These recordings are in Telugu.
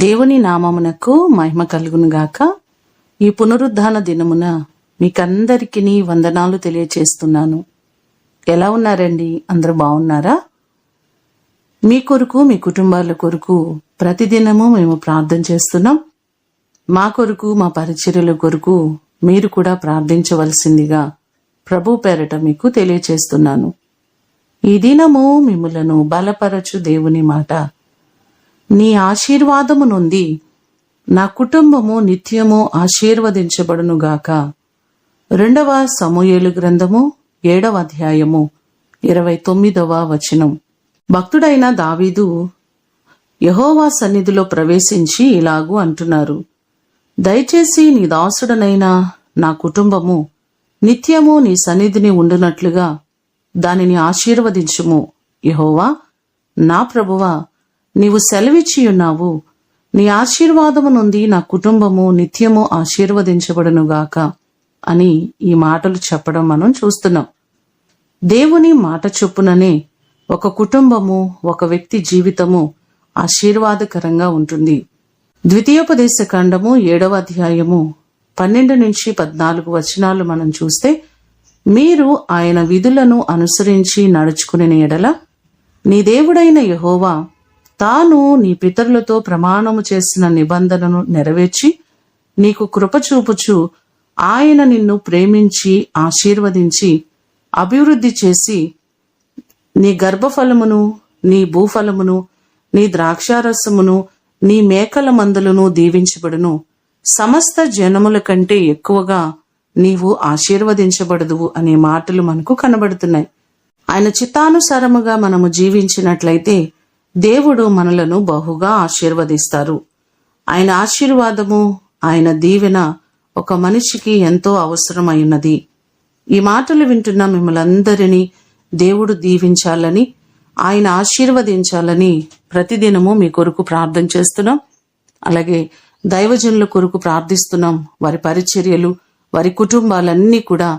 దేవుని నామమునకు మహిమ కలుగును గాక. ఈ పునరుద్ధాన దినమున మీకందరికీ వందనాలు తెలియచేస్తున్నాను. ఎలా ఉన్నారండి? అందరూ బాగున్నారా? మీ కొరకు, మీ కుటుంబాల కొరకు ప్రతిదినము మేము ప్రార్థన చేస్తున్నాం. మా కొరకు, మా పరిచర్యల కొరకు మీరు కూడా ప్రార్థించవలసిందిగా ప్రభు పేరట మీకు తెలియచేస్తున్నాను. ఈ దినము మిమ్ములను బలపరచు దేవుని మాట. నీ ఆశీర్వాదము నుండి నా కుటుంబము నిత్యము ఆశీర్వదించబడునుగాక. 2వ సమూయేలు గ్రంథము 7వ అధ్యాయము 29వ వచనం. భక్తుడైన దావీదు యెహోవా సన్నిధిలో ప్రవేశించి ఇలాగూ అంటున్నారు: దయచేసి నీ దాసుడనైన నా కుటుంబము నిత్యము నీ సన్నిధిని ఉండునట్లుగా దానిని ఆశీర్వదించుము. యెహోవా నా ప్రభువా, నీవు సెలవిచ్చి ఉన్నావు, నీ ఆశీర్వాదము నుండి నా కుటుంబము నిత్యము ఆశీర్వదించబడునుగాక అని ఈ మాటలు చెప్పడం మనం చూస్తున్నాం. దేవుని మాట చొప్పుననే ఒక కుటుంబము, ఒక వ్యక్తి జీవితము ఆశీర్వాదకరంగా ఉంటుంది. ద్వితీయోపదేశ కాండము 7వ అధ్యాయము 12 నుంచి 14 వచనాలు మనం చూస్తే, మీరు ఆయన విధులను అనుసరించి నడుచుకునే ఎడల నీ దేవుడైన యెహోవా తాను నీ పితరులతో ప్రమాణము చేసిన నిబంధనను నెరవేర్చి నీకు కృప చూపుచు ఆయన నిన్ను ప్రేమించి ఆశీర్వదించి అభివృద్ధి చేసి నీ గర్భఫలమును, నీ భూఫలమును, నీ ద్రాక్షారసమును, నీ మేకల మందలను దీవించబడును. సమస్త జనముల కంటే ఎక్కువగా నీవు ఆశీర్వదించబడదువు అనే మాటలు మనకు కనబడుతున్నాయి. ఆయన చిత్తానుసారముగా మనము జీవించినట్లయితే దేవుడు మనలను బహుగా ఆశీర్వదిస్తారు. ఆయన ఆశీర్వాదము, ఆయన దీవెన ఒక మనిషికి ఎంతో అవసరమైనది. ఈ మాటలు వింటున్న మిమ్మల్ందరినీ దేవుడు దీవించాలని, ఆయన ఆశీర్వదించాలని ప్రతిదినము మీ కొరకు ప్రార్థన చేస్తున్నాం. అలాగే దైవజనుల కొరకు ప్రార్థిస్తున్నాం. వారి పరిచర్యలు, వారి కుటుంబాలన్నీ కూడా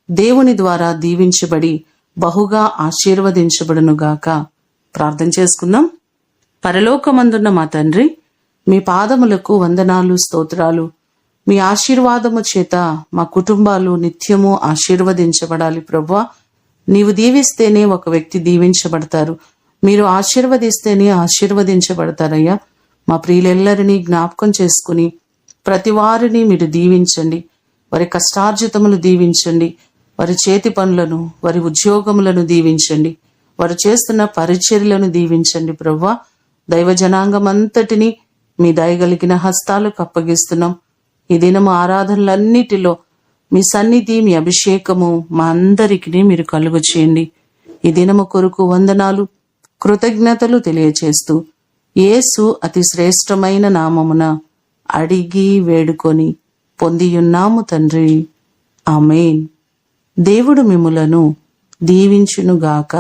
దేవుని ద్వారా దీవించబడి బహుగా ఆశీర్వదించబడునుగాక. ప్రార్థన చేసుకుందాం. పరలోకమందున్న మా తండ్రి, మీ పాదములకు వందనాలు, స్తోత్రాలు. మీ ఆశీర్వాదము చేత మా కుటుంబాలు నిత్యము ఆశీర్వదించబడాలి ప్రభువా. నీవు దీవిస్తేనే ఒక వ్యక్తి దీవించబడతారు, మీరు ఆశీర్వదిస్తేనే ఆశీర్వదించబడతారయ్యా. మా ప్రియులెల్లరినీ జ్ఞాపకం చేసుకుని ప్రతి వారిని మీరు దీవించండి. వారి కష్టార్జితములు దీవించండి, వారి చేతి పనులను, వారి ఉద్యోగములను దీవించండి, వారు చేస్తున్న పరిచర్యలను దీవించండి ప్రభువా. దైవ జనాంగమంతటిని మీ దయగలిగిన హస్తాలకు అప్పగిస్తున్నాం. ఈ దినము ఆరాధనలన్నిటిలో మీ సన్నిధి, మీ అభిషేకము మా అందరికీ మీరు కలుగ చేయండి. ఈ దినము కొరకు వందనాలు, కృతజ్ఞతలు తెలియచేస్తూ యేసు అతి శ్రేష్టమైన నామమున అడిగి వేడుకొని పొందియున్నాము తండ్రి, ఆమేన్. దేవుడు మిమ్ములను దీవించునుగాక.